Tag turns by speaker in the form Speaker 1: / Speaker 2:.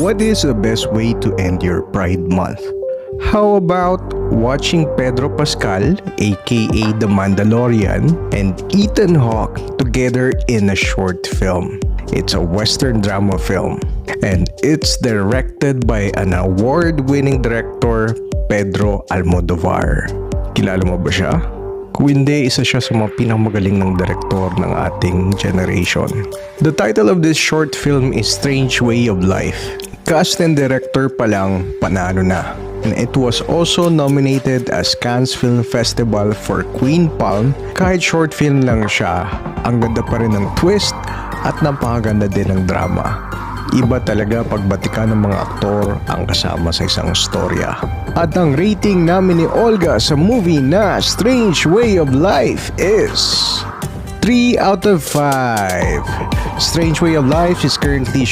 Speaker 1: What is the best way to end your Pride Month? How about watching Pedro Pascal, aka The Mandalorian, and Ethan Hawke together in a short film? It's a Western drama film, and it's directed by an award-winning director, Pedro Almodovar. Kilala mo ba siya? Kung hindi, isa siya sa mga pinakamagaling ng direktor ng ating generation. The title of this short film is Strange Way of Life. Cast and director pa lang, panalo na. And it was also nominated as Cannes Film Festival for Queen Palm. Kahit short film lang siya, ang ganda pa rin ng twist at napakaganda din ng drama. Iba talaga pagbatikan ng mga aktor ang kasama sa isang storya. At ang rating namin ni Olga sa movie na Strange Way of Life is 3 out of 5. Strange Way of Life is currently